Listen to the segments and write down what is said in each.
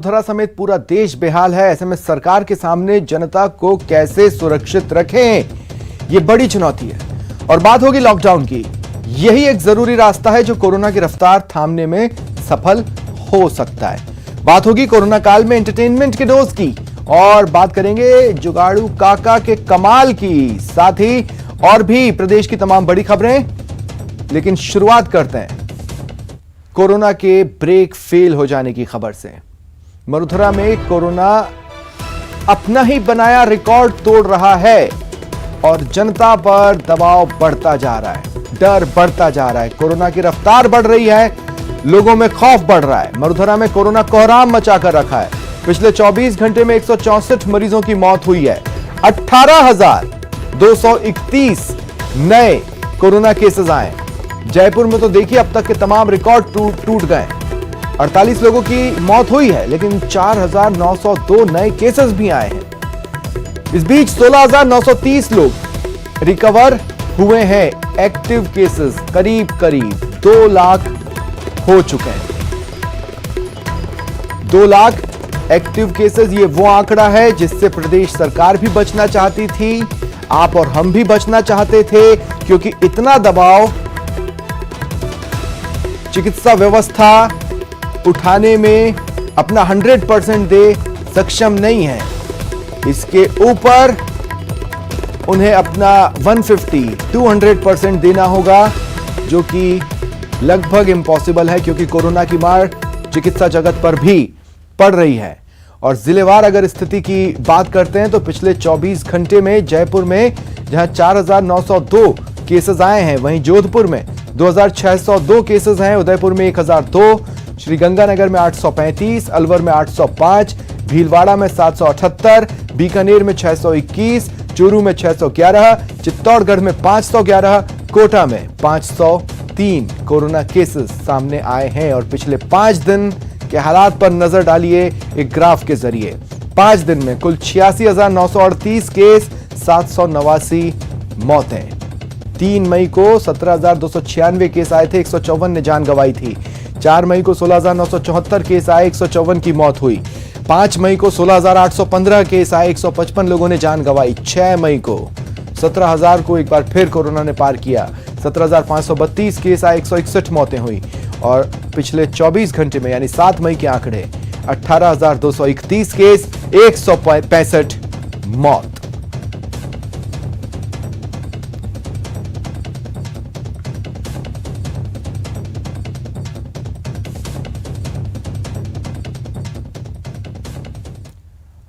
वसुंधरा समेत पूरा देश बेहाल है। ऐसे में सरकार के सामने जनता को कैसे सुरक्षित रखें, यह बड़ी चुनौती है। और बात होगी लॉकडाउन की। यही एक जरूरी रास्ता है जो कोरोना की रफ्तार थामने में सफल हो सकता है। बात होगी कोरोना काल में एंटरटेनमेंट के डोज की और बात करेंगे जुगाड़ू काका के कमाल की, साथ ही और भी प्रदेश की तमाम बड़ी खबरें। लेकिन शुरुआत करते हैं कोरोना के ब्रेक फेल हो जाने की खबर से। मरुधरा में कोरोना अपना ही बनाया रिकॉर्ड तोड़ रहा है और जनता पर दबाव बढ़ता जा रहा है, डर बढ़ता जा रहा है। कोरोना की रफ्तार बढ़ रही है, लोगों में खौफ बढ़ रहा है। मरुधरा में कोरोना कोहराम मचाकर रखा है। पिछले 24 घंटे में 164 मरीजों की मौत हुई है। 18,231 नए कोरोना केसेस आए। जयपुर में तो देखिए अब तक के तमाम रिकॉर्ड टूट गए। 48 लोगों की मौत हुई है, लेकिन 4,902 नए केसेस भी आए हैं। इस बीच 16,930 लोग रिकवर हुए हैं। एक्टिव केसेस करीब 2 लाख हो चुके हैं। 2 लाख एक्टिव केसेस, ये वो आंकड़ा है जिससे प्रदेश सरकार भी बचना चाहती थी, आप और हम भी बचना चाहते थे, क्योंकि इतना दबाव चिकित्सा व्यवस्था उठाने में अपना 100% दे सक्षम नहीं है। इसके ऊपर उन्हें अपना 150-200% देना होगा, जो कि लगभग इम्पॉसिबल है, क्योंकि कोरोना की मार चिकित्सा जगत पर भी पड़ रही है। और जिलेवार अगर स्थिति की बात करते हैं तो पिछले 24 घंटे में जयपुर में जहां 4,902 केसेस आए हैं, वहीं जोधपुर में 2,602 केसेस हैं, उदयपुर में 1,002, श्रीगंगानगर में 835, अलवर में 805, भीलवाड़ा में 778, बीकानेर में 621, चूरू में 611, चित्तौड़गढ़ में 511, कोटा में 503 कोरोना केसेस सामने आए हैं। और पिछले 5 दिन के हालात पर नजर डालिए एक ग्राफ के जरिए। 5 दिन में कुल 86,938 केस, 789 मौतें। 3 मई को 17,296 केस आए थे, 154 ने जान गंवाई थी। 4 मई को 16,974 केस आए, 154 की मौत हुई। 5 मई को 16,815 केस आए, 155 लोगों ने जान गंवाई। 6 मई को 17,000 को एक बार फिर कोरोना ने पार किया। 17,532 केस आए, 161 मौतें हुई। और पिछले 24 घंटे में यानी 7 मई के आंकड़े 18,231 केस, 165 मौत।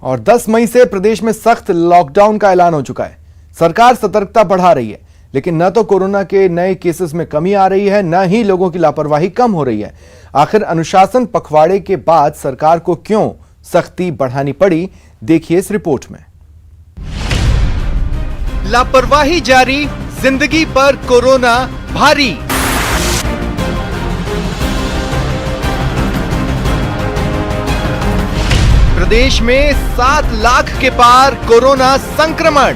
और 10 मई से प्रदेश में सख्त लॉकडाउन का ऐलान हो चुका है। सरकार सतर्कता बढ़ा रही है, लेकिन न तो कोरोना के नए केसेस में कमी आ रही है, न ही लोगों की लापरवाही कम हो रही है। आखिर अनुशासन पखवाड़े के बाद सरकार को क्यों सख्ती बढ़ानी पड़ी, देखिए इस रिपोर्ट में। लापरवाही जारी, जिंदगी पर कोरोना भारी। प्रदेश में 7 लाख के पार कोरोना संक्रमण।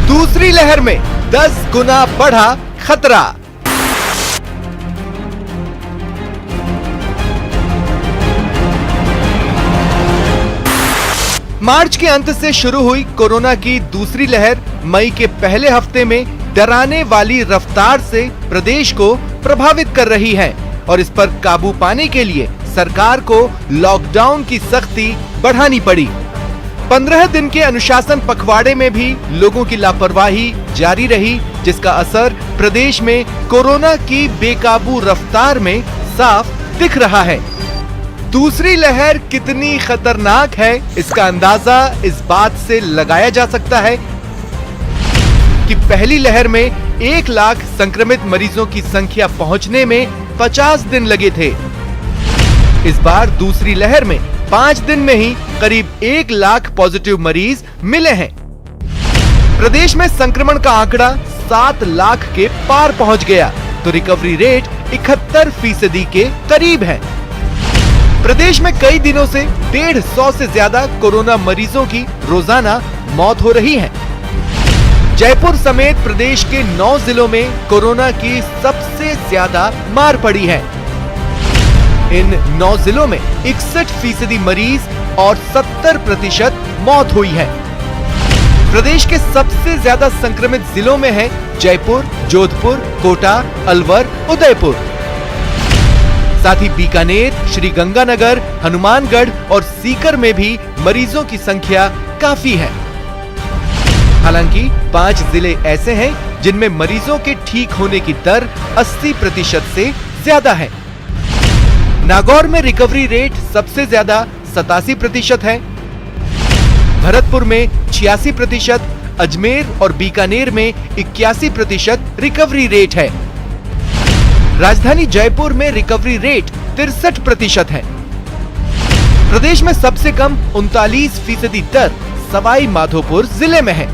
दूसरी लहर में 10 गुना बढ़ा खतरा। मार्च के अंत से शुरू हुई कोरोना की दूसरी लहर मई के पहले हफ्ते में डराने वाली रफ्तार से प्रदेश को प्रभावित कर रही है। और इस पर काबू पाने के लिए सरकार को लॉकडाउन की सख्ती बढ़ानी पड़ी। 15 दिन के अनुशासन पखवाड़े में भी लोगों की लापरवाही जारी रही, जिसका असर प्रदेश में कोरोना की बेकाबू रफ्तार में साफ दिख रहा है। दूसरी लहर कितनी खतरनाक है, इसका अंदाजा इस बात से लगाया जा सकता है कि पहली लहर में 1 लाख संक्रमित मरीजों की संख्या पहुंचने में 50 दिन लगे थे। इस बार दूसरी लहर में 5 दिन में ही करीब 1 लाख पॉजिटिव मरीज मिले हैं। प्रदेश में संक्रमण का आंकड़ा 7 लाख के पार पहुंच गया, तो रिकवरी रेट 71% के करीब है। प्रदेश में कई दिनों से 150 से ज्यादा कोरोना मरीजों की रोजाना मौत हो रही है। जयपुर समेत प्रदेश के 9 जिलों में कोरोना की सबसे ज्यादा मार पड़ी है। इन 9 जिलों में 61% मरीज और 70% मौत हुई है। प्रदेश के सबसे ज्यादा संक्रमित जिलों में है जयपुर, जोधपुर, कोटा, अलवर, उदयपुर। साथ ही बीकानेर, श्रीगंगानगर, हनुमानगढ़ और सीकर में भी मरीजों की संख्या काफी है। हालांकि 5 जिले ऐसे हैं जिनमें मरीजों के ठीक होने की दर 80% से ज्यादा है। नागौर में रिकवरी रेट सबसे ज्यादा 87% है। भरतपुर में 86%, अजमेर और बीकानेर में 81% रिकवरी रेट है। राजधानी जयपुर में रिकवरी रेट 63% है। प्रदेश में सबसे कम 39% दर सवाई माधोपुर जिले में है।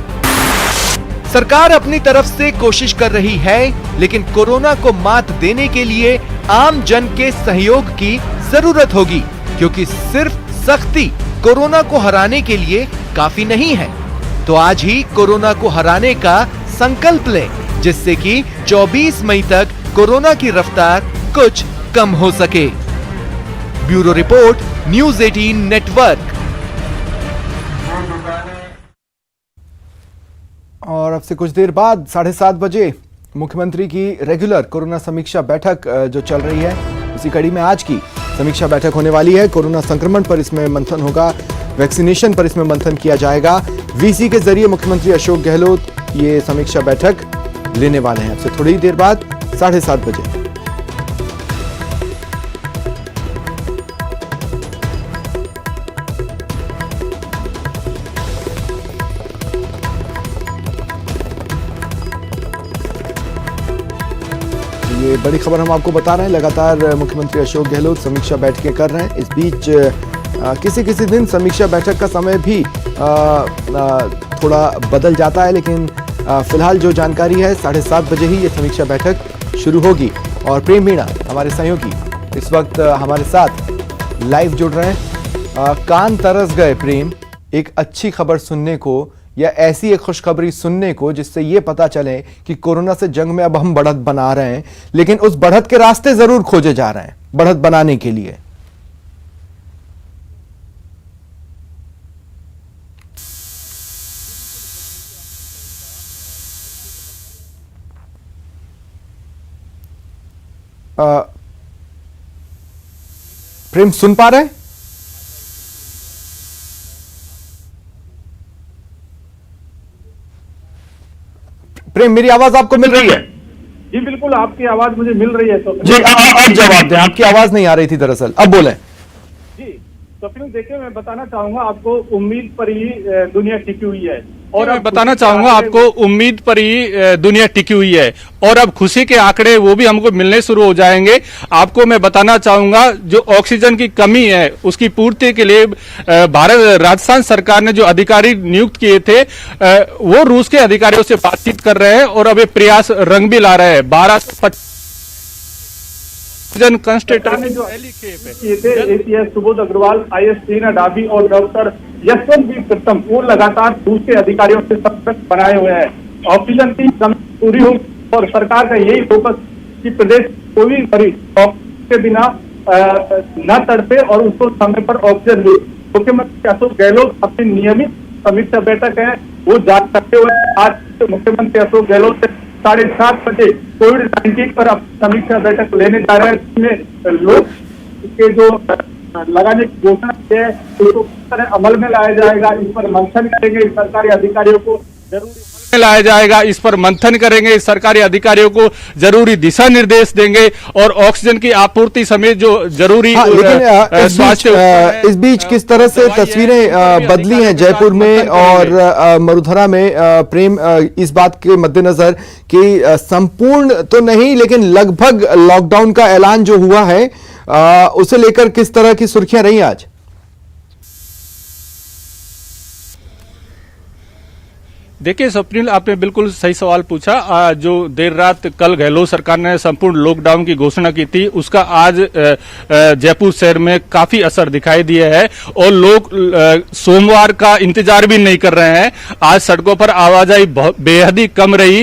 सरकार अपनी तरफ से कोशिश कर रही है, लेकिन कोरोना को मात देने के लिए आम जन के सहयोग की जरूरत होगी, क्योंकि सिर्फ सख्ती कोरोना को हराने के लिए काफी नहीं है। तो आज ही कोरोना को हराने का संकल्प लें, जिससे कि 24 मई तक कोरोना की रफ्तार कुछ कम हो सके। Bureau report, news 18 network. और अब से कुछ देर बाद 7:30 बजे मुख्यमंत्री की रेगुलर कोरोना समीक्षा बैठक जो चल रही है, उसी कड़ी में आज की समीक्षा बैठक होने वाली है। कोरोना संक्रमण पर इसमें मंथन होगा, वैक्सीनेशन पर इसमें मंथन किया जाएगा। वीसी के जरिए मुख्यमंत्री अशोक गहलोत ये समीक्षा बैठक लेने वाले हैं। अब से थोड़ी देर बाद 7:30 बजे। ये बड़ी खबर हम आपको बता रहे हैं। लगातार मुख्यमंत्री अशोक गहलोत समीक्षा बैठकें कर रहे हैं। इस बीच किसी किसी दिन समीक्षा बैठक का समय भी थोड़ा बदल जाता है, लेकिन फिलहाल जो जानकारी है 7:30 बजे ही ये समीक्षा बैठक शुरू होगी। और प्रेम मीणा हमारे सहयोगी इस वक्त हमारे साथ लाइव जुड़ रहे हैं। कान तरस गए प्रेम, एक अच्छी खबर सुनने को या ऐसी एक खुशखबरी सुनने को जिससे ये पता चले कि कोरोना से जंग में अब हम बढ़त बना रहे हैं, लेकिन उस बढ़त के रास्ते जरूर खोजे जा रहे हैं बढ़त बनाने के लिए। प्रेम सुन पा रहे हैं? प्रेम, मेरी आवाज आपको मिल रही है? जी बिल्कुल, आपकी आवाज मुझे मिल रही है। तो जी अब जवाब दें, आपकी आवाज नहीं आ रही थी दरअसल, अब बोलें। जी तो फिर देखिए, मैं बताना चाहूंगा आपको, उम्मीद पर ही दुनिया टिकी हुई है। और मैं बताना चाहूंगा आपको, उम्मीद पर ही दुनिया टिकी हुई है और अब खुशी के आंकड़े वो भी हमको मिलने शुरू हो जाएंगे। आपको मैं बताना चाहूंगा, जो ऑक्सीजन की कमी है उसकी पूर्ति के लिए राजस्थान सरकार ने जो अधिकारी नियुक्त किए थे, वो रूस के अधिकारियों से बातचीत कर रहे हैं और अब ये प्रयास रंग भी ला रहे हैं। 12 कंस्ट्रेटर ने जो किए थे, ACS सुबोध अग्रवाल, IS टीना डाबी और डॉक्टर यशवंत बी प्रीतम, वो लगातार रूस के अधिकारियों से संपर्क बनाए हुए हैं। ऑक्सीजन की कमी पूरी हो और सरकार का यही फोकस कि प्रदेश कोई भी मरीज ऑक्सीजन के बिना न तड़पे और उसको समय पर ऑक्सीजन मिले। मुख्यमंत्री अशोक गहलोत अपनी नियमित समीक्षा बैठक है वो जारी करते हुए आज मुख्यमंत्री अशोक गहलोत से 7:30 बजे कोविड-19 पर अब समीक्षा बैठक लेने जा रहे हैं, जिसमें लोग के जो लगाने की घोषणा है उसको किस तरह अमल में लाया जाएगा, इस पर मंथन करेंगे। सरकारी अधिकारियों को जरूरी लाया जाएगा, इस पर मंथन करेंगे, सरकारी अधिकारियों को जरूरी दिशा निर्देश देंगे और ऑक्सीजन की आपूर्ति समेत जो जरूरी स्वास्थ्य इस बीच किस तरह से तस्वीरें बदली हैं जयपुर में और मरुधरा में प्रेम, इस बात के मद्देनजर कि संपूर्ण तो नहीं लेकिन लगभग लॉकडाउन का ऐलान जो हुआ है उसे लेकर किस तरह की सुर्खियां रही आज? देखिए स्वप्निल, आपने बिल्कुल सही सवाल पूछा। जो देर रात कल गहलोत सरकार ने संपूर्ण लॉकडाउन की घोषणा की थी, उसका आज जयपुर शहर में काफी असर दिखाई दिया है और लोग सोमवार का इंतजार भी नहीं कर रहे हैं। आज सड़कों पर आवाजाही बेहद ही कम रही।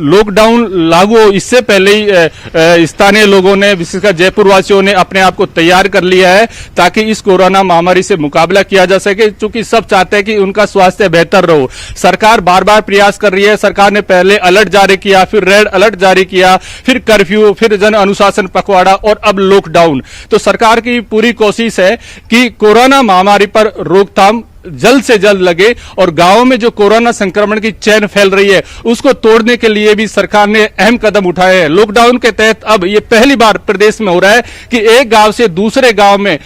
लॉकडाउन लागू हो इससे पहले ही स्थानीय लोगों ने, विशेषकर जयपुर वासियों ने अपने आप को तैयार कर लिया है ताकि इस कोरोना महामारी से मुकाबला किया जा सके, क्योंकि सब चाहते हैं कि उनका स्वास्थ्य बेहतर रहो। सरकार बार बार प्रयास कर रही है। सरकार ने पहले अलर्ट जारी किया, फिर रेड अलर्ट जारी किया, फिर कर्फ्यू, फिर जन अनुशासन पखवाड़ा और अब लॉकडाउन। तो सरकार की पूरी कोशिश है कि कोरोना महामारी पर रोकथाम जल्द से जल्द लगे और गांवों में जो कोरोना संक्रमण की चेन फैल रही है उसको तोड़ने के लिए भी सरकार ने अहम कदम उठाए हैं। लॉकडाउन के तहत अब ये पहली बार प्रदेश में हो रहा है कि एक गांव से दूसरे गांव में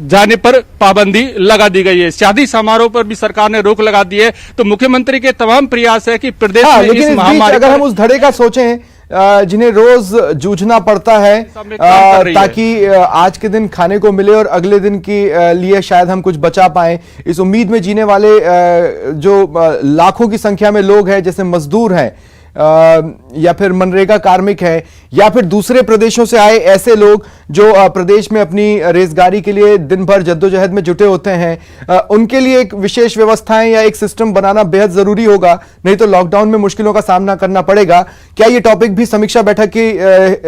जाने पर पाबंदी लगा दी गई है। शादी समारोह पर भी सरकार ने रोक लगा दी है। तो मुख्यमंत्री के तमाम प्रयास है कि प्रदेश में लेकिन इस महामारी अगर हम उस धड़े का सोचें जिन्हें रोज जूझना पड़ता है ताकि आज के दिन खाने को मिले और अगले दिन के लिए शायद हम कुछ बचा पाएं, इस उम्मीद में जीने वाले जो लाखों की संख्या में लोग हैं, जैसे मजदूर हैं या फिर मनरेगा कार्मिक है या फिर दूसरे प्रदेशों से आए ऐसे लोग जो प्रदेश में अपनी रोजगारी के लिए दिन भर जद्दोजहद में जुटे होते हैं, उनके लिए एक विशेष व्यवस्थाएं या एक सिस्टम बनाना बेहद जरूरी होगा, नहीं तो लॉकडाउन में मुश्किलों का सामना करना पड़ेगा। क्या ये टॉपिक भी समीक्षा बैठक के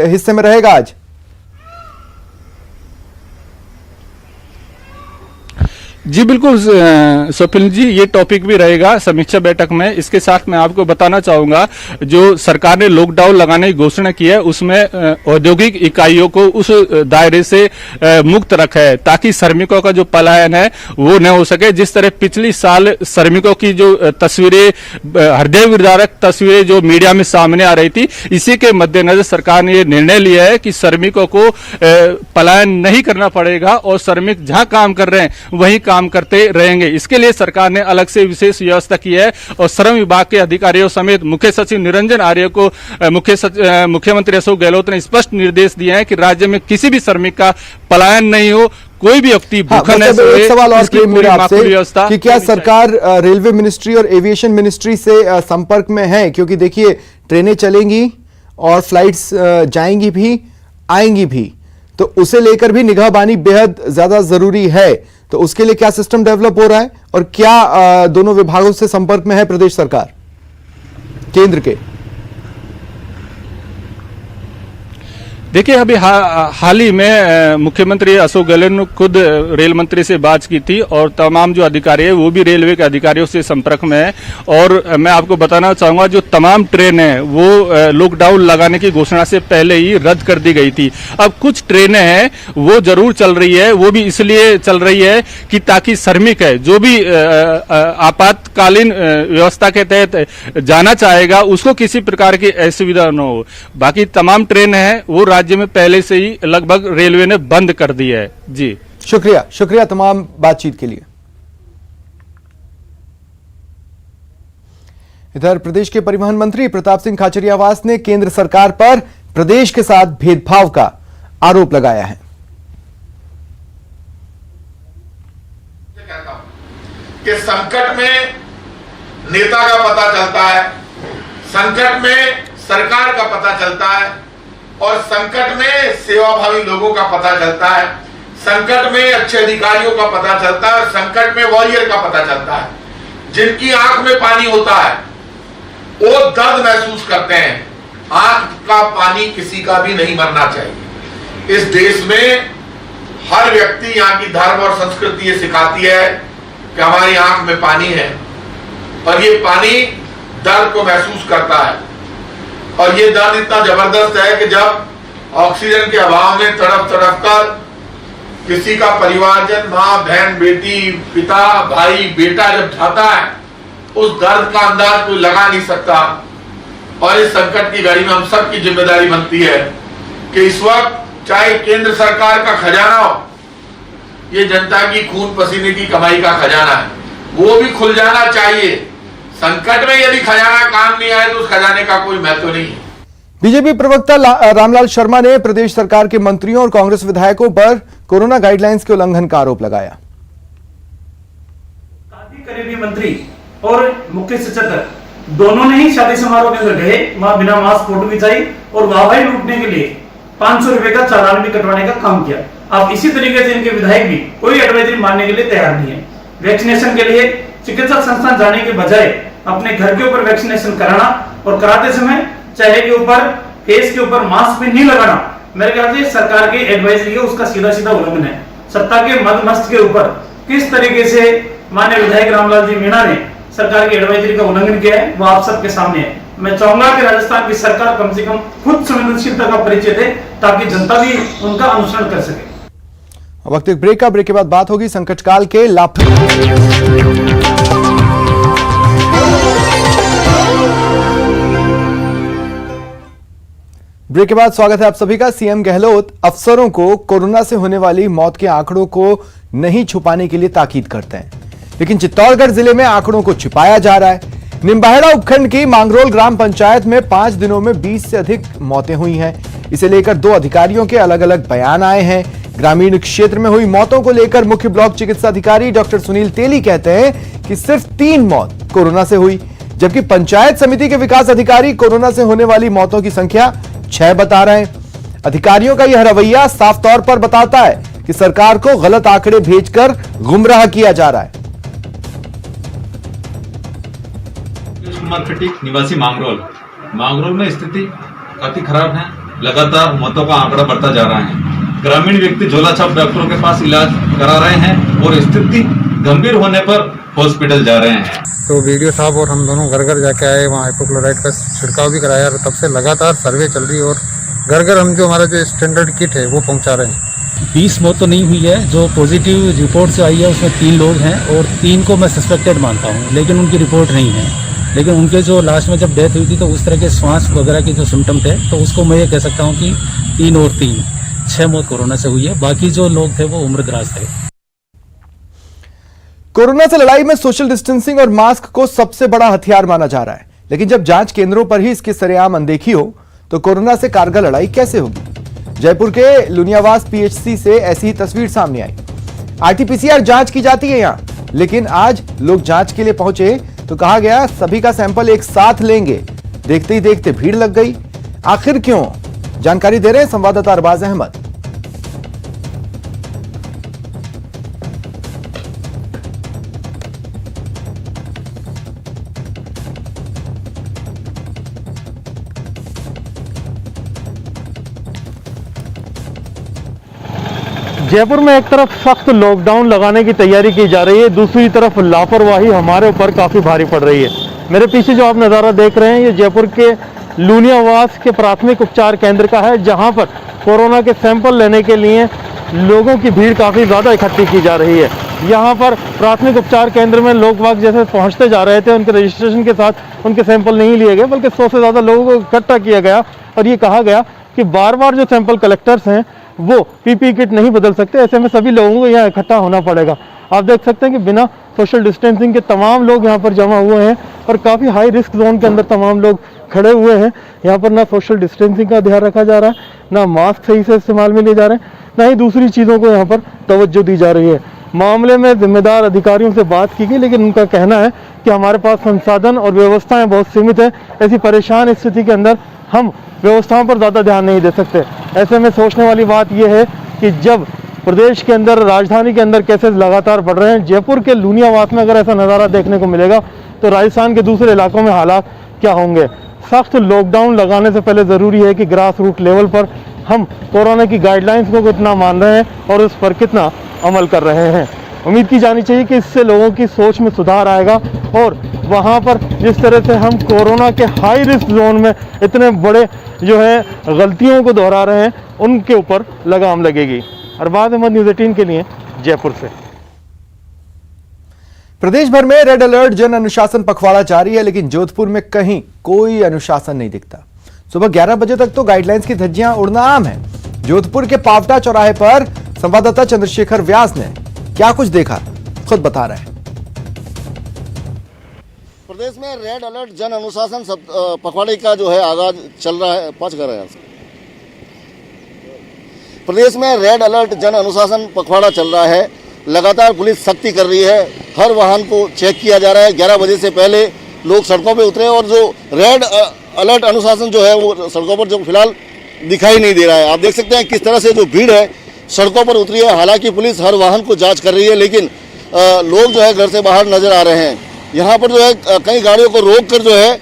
हिस्से में रहेगा आज? जी बिल्कुल स्वप्निल जी, ये टॉपिक भी रहेगा समीक्षा बैठक में। इसके साथ मैं आपको बताना चाहूंगा, जो सरकार ने लॉकडाउन लगाने की घोषणा की है उसमें औद्योगिक इकाइयों को उस दायरे से मुक्त रखा है ताकि श्रमिकों का जो पलायन है वो न हो सके। जिस तरह पिछली साल श्रमिकों की जो तस्वीरें, हृदय विदारक तस्वीरें जो मीडिया में सामने आ रही थी, इसी के मद्देनजर सरकार ने ये निर्णय लिया है कि श्रमिकों को पलायन नहीं करना पड़ेगा और श्रमिक जहां काम कर रहे हैं वहीं काम करते रहेंगे। इसके लिए सरकार ने अलग से विशेष व्यवस्था की है और श्रम विभाग के अधिकारियों समेत मुख्य सचिव निरंजन आर्य को मुख्यमंत्री अशोक गहलोत ने स्पष्ट निर्देश दिए हैं कि राज्य में किसी भी श्रमिक का पलायन नहीं हो, कोई भी व्यक्ति भूखा न सोए। एक सवाल और इसकी पूरी आपसे व्यवस्था कि क्या सरकार रेलवे मिनिस्ट्री और एविएशन मिनिस्ट्री से संपर्क में है? क्योंकि देखिए ट्रेनें चलेंगी और फ्लाइट्स जाएंगी भी आएंगी भी, तो उसे लेकर भी निगाहबानी बेहद ज्यादा जरूरी है। तो उसके लिए क्या सिस्टम डेवलप हो रहा है और क्या दोनों विभागों से संपर्क में है प्रदेश सरकार केंद्र के? देखिए अभी हाल ही में मुख्यमंत्री अशोक गहलोत ने खुद रेल मंत्री से बात की थी और तमाम जो अधिकारी है वो भी रेलवे के अधिकारियों से संपर्क में है। और मैं आपको बताना चाहूंगा, जो तमाम ट्रेनें हैं वो लॉकडाउन लगाने की घोषणा से पहले ही रद्द कर दी गई थी। अब कुछ ट्रेनें हैं वो जरूर चल रही है, वो भी इसलिए चल रही है कि ताकि श्रमिक है जो भी आपातकालीन व्यवस्था के तहत जाना चाहेगा उसको किसी प्रकार की असुविधा न हो। बाकी तमाम ट्रेन है वो राज्य में पहले से ही लगभग रेलवे ने बंद कर दी है। जी शुक्रिया तमाम बातचीत के लिए। इधर प्रदेश के परिवहन मंत्री प्रताप सिंह खाचरियावास ने केंद्र सरकार पर प्रदेश के साथ भेदभाव का आरोप लगाया है। कि संकट में नेता का पता चलता है, संकट में सरकार का पता चलता है और संकट में सेवाभावी लोगों का पता चलता है, संकट में अच्छे अधिकारियों का पता चलता है और संकट में वॉरियर का पता चलता है। जिनकी आंख में पानी होता है वो दर्द महसूस करते हैं। आंख का पानी किसी का भी नहीं मरना चाहिए। इस देश में हर व्यक्ति, यहाँ की धर्म और संस्कृति ये सिखाती है कि हमारी आंख में पानी है और ये पानी दर्द को महसूस करता है। और ये दर्द इतना जबरदस्त है कि जब ऑक्सीजन के अभाव में तड़प कर किसी का परिवारजन, माँ, बहन, बेटी, पिता, भाई, बेटा जब जाता है, उस दर्द का अंदाज कोई लगा नहीं सकता। और इस संकट की घड़ी में हम सब की जिम्मेदारी बनती है कि इस वक्त चाहे केंद्र सरकार का खजाना हो, ये जनता की खून पसीने की कमाई का खजाना है, वो भी खुल जाना चाहिए। संकट में यदि खजाना काम नहीं आए तो उस खजाने का कोई महत्व नहीं है। बीजेपी प्रवक्ता रामलाल शर्मा ने प्रदेश सरकार के मंत्रियों और कांग्रेस विधायकों पर कोरोना गाइडलाइंस के उल्लंघन का आरोप लगाया। करीबी मंत्री और मुख्य सचेतक दोनों ने ही शादी समारोह के अंदर गए, वहां बिना मास्क फोटो खिंचाई और वाहवाही लूटने के लिए 500 रुपए का चालान भी कटवाने का काम किया। अब इसी तरीके से इनके विधायक भी कोई एडवाइजरी मानने के लिए तैयार नहीं है। वैक्सीनेशन के लिए चिकित्सा संस्थान जाने के बजाय अपने घर के ऊपर वैक्सीनेशन कराना और कराते समय चेहरे के ऊपर, फेस के ऊपर मास्क भी नहीं लगाना, मेरे ख्याल से सरकार की एडवाइजरी है उसका सीधा सीधा उल्लंघन है। सत्ता के मदमस्त के ऊपर किस तरीके से माननीय विधायक रामलाल जी मीणा ने सरकार की एडवाइजरी का उल्लंघन किया है वो आप सबके सामने है। मैं चाहूंगा कि राजस्थान की सरकार कम से कम खुद संवेदनशीलता का परिचय दे ताकि जनता भी उनका अनुसरण कर सके। वक्त एक ब्रेक का, ब्रेक के बाद बात होगी संकट काल के लाभ। ब्रेक के बाद स्वागत है आप सभी का। सीएम गहलोत अफसरों को कोरोना से होने वाली मौत के आंकड़ों को नहीं छुपाने के लिए ताकीद करते हैं, लेकिन चित्तौड़गढ़ जिले में आंकड़ों को छिपाया जा रहा है। निम्बाहेड़ा उपखंड की मांगरोल ग्राम पंचायत में 5 दिनों में 20 से अधिक मौतें हुई हैं। इसे लेकर 2 अधिकारियों के अलग अलग बयान आए हैं। ग्रामीण क्षेत्र में हुई मौतों को लेकर मुख्य ब्लॉक चिकित्सा अधिकारी डॉक्टर सुनील तेली कहते हैं कि सिर्फ 3 मौत कोरोना से हुई, जबकि पंचायत समिति के विकास अधिकारी कोरोना से होने वाली मौतों की संख्या 6 बता रहे हैं। अधिकारियों का यह रवैया साफ तौर पर बताता है कि सरकार को गलत आंकड़े भेजकर गुमराह किया जा रहा है। कुमार खटीक, निवासी मांगरोल में स्थिति काफी खराब है। लगातार मौतों का आंकड़ा बढ़ता जा रहा है। ग्रामीण व्यक्ति झोलाछाप डॉक्टरों के पास इलाज करा रहे हैं और स्थिति गंभीर होने पर हॉस्पिटल जा रहे हैं। तो वीडियो साहब और हम दोनों घर घर जाके आए, वहाँ हाइपोक्लोराइड का छिड़काव भी कराया और तब से लगातार सर्वे चल रही है और घर घर हम जो हमारा जो स्टैंडर्ड किट है वो पहुँचा रहे हैं। 20 मौत तो नहीं हुई है, जो पॉजिटिव रिपोर्ट से आई है उसमें 3 लोग हैं और 3 को मैं सस्पेक्टेड मानता हूँ, लेकिन उनकी रिपोर्ट नहीं है। लेकिन उनके जो लास्ट में जब डेथ हुई थी तो उस तरह के श्वास वगैरह के जो सिम्टम थे, तो उसको मैं ये कह सकता हूँ कि 3 और 3 6 मौत कोरोना से हुई है। बाकी जो लोग थे वो उम्रदराज थे। कोरोना से लड़ाई में सोशल डिस्टेंसिंग और मास्क को सबसे बड़ा हथियार माना जा रहा है, लेकिन जब जांच केंद्रों पर ही इसकी सरेआम अनदेखी हो तो कोरोना से कारगर लड़ाई कैसे होगी। जयपुर के लुनियावास पीएचसी से ऐसी ही तस्वीर सामने आई। आरटीपीसीआर जांच की जाती है यहां, लेकिन आज लोग जांच के लिए पहुंचे तो कहा गया सभी का सैंपल एक साथ लेंगे। देखते ही देखते भीड़ लग गई। आखिर क्यों, जानकारी दे रहे हैं संवाददाता अरबाज अहमद। जयपुर में एक तरफ सख्त लॉकडाउन लगाने की तैयारी की जा रही है, दूसरी तरफ लापरवाही हमारे ऊपर काफ़ी भारी पड़ रही है। मेरे पीछे जो आप नज़ारा देख रहे हैं ये जयपुर के लूनियावास के प्राथमिक उपचार केंद्र का है, जहां पर कोरोना के सैंपल लेने के लिए लोगों की भीड़ काफ़ी ज़्यादा इकट्ठी की जा रही है। यहाँ पर प्राथमिक उपचार केंद्र में लोग वाग जैसे पहुँचते जा रहे थे, उनके रजिस्ट्रेशन के साथ उनके सैंपल नहीं लिए गए, बल्कि 100 से ज़्यादा लोगों को इकट्ठा किया गया और ये कहा गया कि बार बार जो सैंपल कलेक्टर्स हैं वो पीपीई किट नहीं बदल सकते, ऐसे में सभी लोगों को यहाँ इकट्ठा होना पड़ेगा। आप देख सकते हैं कि बिना सोशल डिस्टेंसिंग के तमाम लोग यहाँ पर जमा हुए हैं और काफ़ी हाई रिस्क जोन के अंदर तमाम लोग खड़े हुए हैं। यहाँ पर ना सोशल डिस्टेंसिंग का ध्यान रखा जा रहा है, ना मास्क सही से इस्तेमाल में लिए जा रहे हैं, ना ही दूसरी चीज़ों को यहाँ पर तवज्जो दी जा रही है। मामले में जिम्मेदार अधिकारियों से बात की गई, लेकिन उनका कहना है कि हमारे पास संसाधन और व्यवस्थाएं बहुत सीमित है। ऐसी परेशान स्थिति के अंदर हम व्यवस्थाओं पर ज़्यादा ध्यान नहीं दे सकते। ऐसे में सोचने वाली बात यह है कि जब प्रदेश के अंदर, राजधानी के अंदर केसेस लगातार बढ़ रहे हैं, जयपुर के लूनियावास में अगर ऐसा नज़ारा देखने को मिलेगा तो राजस्थान के दूसरे इलाकों में हालात क्या होंगे। सख्त लॉकडाउन लगाने से पहले ज़रूरी है कि ग्रास रूट लेवल पर हम कोरोना की गाइडलाइंस को कितना मान रहे हैं और उस पर कितना अमल कर रहे हैं। उम्मीद की जानी चाहिए कि इससे लोगों की सोच में सुधार आएगा और वहाँ पर जिस तरह से हम कोरोना के हाई रिस्क जोन में इतने बड़े जो है गलतियों को दोहरा रहे हैं, उनके ऊपर लगाम लगेगी। अरबाज अहमद, न्यूज़ 18 के लिए जयपुर से। प्रदेश भर में रेड अलर्ट जन अनुशासन पखवाड़ा जारी है, लेकिन जोधपुर में कहीं कोई अनुशासन नहीं दिखता। सुबह 11 बजे तक तो गाइडलाइंस की धज्जियां उड़ना आम है। जोधपुर के पावटा चौराहे पर संवाददाता चंद्रशेखर व्यास ने क्या कुछ देखा, खुद बता रहे हैं। प्रदेश में रेड अलर्ट जन अनुशासन पखवाड़े का जो है आगाज चल रहा है। प्रदेश में रेड अलर्ट जन अनुशासन पखवाड़ा चल रहा है। लगातार पुलिस सख्ती कर रही है, हर वाहन को चेक किया जा रहा है। 11 बजे से पहले लोग सड़कों पे उतरे और जो रेड अलर्ट अनुशासन जो है वो सड़कों पर जो फिलहाल दिखाई नहीं दे रहा है। आप देख सकते हैं किस तरह से जो भीड़ है सड़कों पर उतरी है। हालांकि पुलिस हर वाहन को जांच कर रही है, लेकिन लोग जो है घर से बाहर नजर आ रहे हैं। यहाँ पर जो है कई गाड़ियों को रोक कर जो है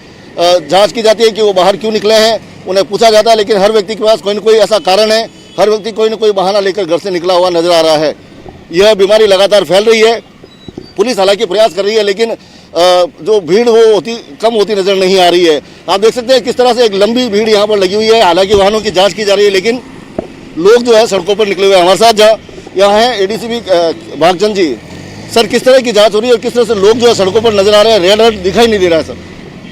जांच की जाती है कि वो बाहर क्यों निकले हैं, उन्हें पूछा जाता है, लेकिन हर व्यक्ति के पास कोई न कोई ऐसा कारण है, हर व्यक्ति कोई न कोई बहाना लेकर घर से निकला हुआ नजर आ रहा है। यह बीमारी लगातार फैल रही है। पुलिस हालांकि प्रयास कर रही है, लेकिन जो भीड़ वो कम होती नजर नहीं आ रही है। आप देख सकते हैं किस तरह से एक लंबी भीड़ यहाँ पर लगी हुई है। हालांकि वाहनों की जांच की जा रही है, लेकिन लोग जो है सड़कों पर निकले हुए हैं। हमारे साथ यहाँ हैं एडीसीपी भागचंद जी। सर, किस तरह की जांच हो रही है और किस तरह से लोग जो है सड़कों पर नजर आ रहे हैं? रेड अलर्ट दिखाई नहीं दे रहा है सर।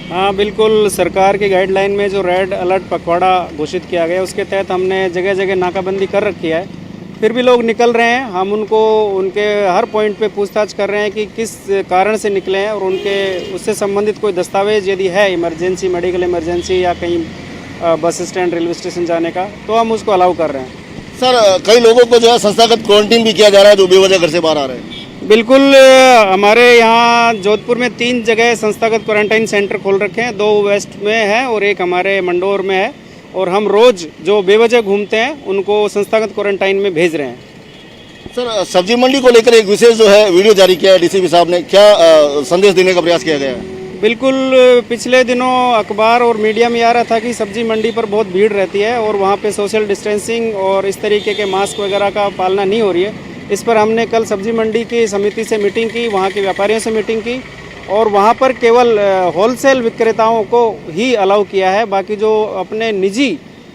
हाँ बिल्कुल, सरकार की गाइडलाइन में जो रेड अलर्ट पखवाड़ा घोषित किया गया उसके तहत हमने जगह जगह नाकाबंदी कर रखी है। फिर भी लोग निकल रहे हैं। हम उनको उनके हर पॉइंट पे पूछताछ कर रहे हैं कि किस कारण से निकले हैं और उनके उससे संबंधित कोई दस्तावेज यदि है, इमरजेंसी, मेडिकल इमरजेंसी या कहीं बस स्टैंड, रेलवे स्टेशन जाने का, तो हम उसको अलाउ कर रहे हैं। सर, कई लोगों को जो है संस्थागत क्वारंटीन भी किया जा रहा है जो बेवजह घर से बाहर आ रहे हैं। बिल्कुल, हमारे यहाँ जोधपुर में 3 जगह संस्थागत क्वारंटाइन सेंटर खोल रखे हैं। 2 वेस्ट में है और 1 हमारे मंडोर में है, और हम रोज जो बेवजह घूमते हैं उनको संस्थागत क्वारंटाइन में भेज रहे हैं। सर, सब्जी मंडी को लेकर एक विशेष जो है वीडियो जारी किया है डीसीपी साहब ने, क्या संदेश देने का प्रयास किया गया है? बिल्कुल, पिछले दिनों अखबार और मीडिया में आ रहा था कि सब्जी मंडी पर बहुत भीड़ रहती है और वहाँ पे सोशल डिस्टेंसिंग और इस तरीके के मास्क वगैरह का पालना नहीं हो रही है। इस पर हमने कल सब्जी मंडी की समिति से मीटिंग की, वहाँ के व्यापारियों से मीटिंग की, और वहाँ पर केवल होलसेल विक्रेताओं को ही अलाउ किया है। बाकी जो अपने निजी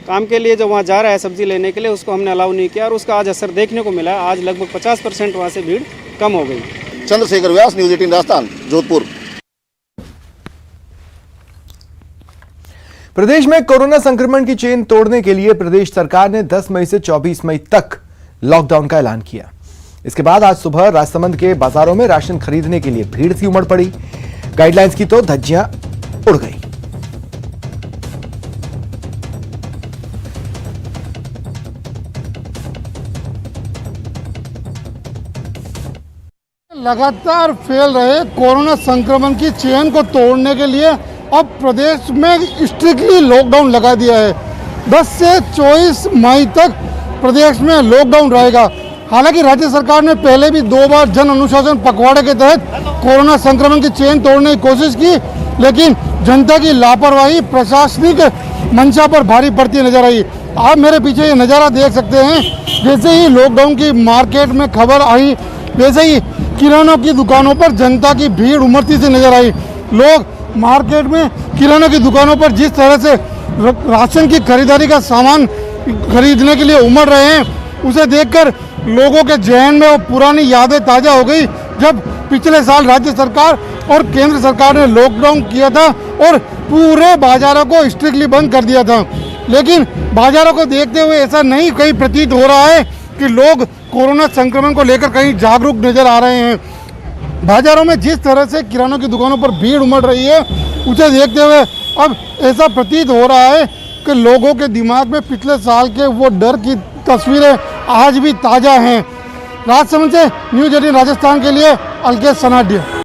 काम के लिए जो वहाँ जा रहा है सब्जी लेने के लिए, उसको हमने अलाउ नहीं किया, और उसका आज असर देखने को मिला। आज लगभग 50% वहाँ से भीड़ कम हो गई। चंद्रशेखर व्यास, न्यूज़ 18 राजस्थान, जोधपुर। प्रदेश में कोरोना संक्रमण की चेन तोड़ने के लिए प्रदेश सरकार ने 10 मई से 24 मई तक लॉकडाउन का ऐलान किया। इसके बाद आज सुबह राजसमंद के बाजारों में राशन खरीदने के लिए भीड़ सी उमड़ पड़ी। गाइडलाइंस की तो धज्जियां उड़ गई। लगातार फैल रहे कोरोना संक्रमण की चेन को तोड़ने के लिए अब प्रदेश में स्ट्रिक्टली लॉकडाउन लगा दिया है। 10 से 24 मई तक प्रदेश में लॉकडाउन रहेगा। हालांकि राज्य सरकार ने पहले भी 2 बार जन अनुशासन पखवाड़े के तहत कोरोना संक्रमण की चेन तोड़ने की कोशिश की, लेकिन जनता की लापरवाही प्रशासनिक मंशा पर भारी पड़ती नजर आई। आप मेरे पीछे ये नज़ारा देख सकते हैं। जैसे ही लॉकडाउन की मार्केट में खबर आई, वैसे ही किरानों की दुकानों पर जनता की भीड़ उमड़ती सी नजर आई। लोग मार्केट में किरानों की दुकानों पर जिस तरह से राशन की खरीदारी का सामान खरीदने के लिए उमड़ रहे हैं, उसे देखकर लोगों के जहन में वो पुरानी यादें ताज़ा हो गई, जब पिछले साल राज्य सरकार और केंद्र सरकार ने लॉकडाउन किया था और पूरे बाजारों को स्ट्रिक्टली बंद कर दिया था। लेकिन बाजारों को देखते हुए ऐसा नहीं कहीं प्रतीत हो रहा है कि लोग कोरोना संक्रमण को लेकर कहीं जागरूक नजर आ रहे हैं। बाजारों में जिस तरह से किरानों की दुकानों पर भीड़ उमड़ रही है, उसे देखते हुए अब ऐसा प्रतीत हो रहा है कि लोगों के दिमाग में पिछले साल के वो डर की तस्वीरें आज भी ताज़ा हैं। राजसमंद से न्यूज़ 18 राजस्थान के लिए अलकेश सनाडिया।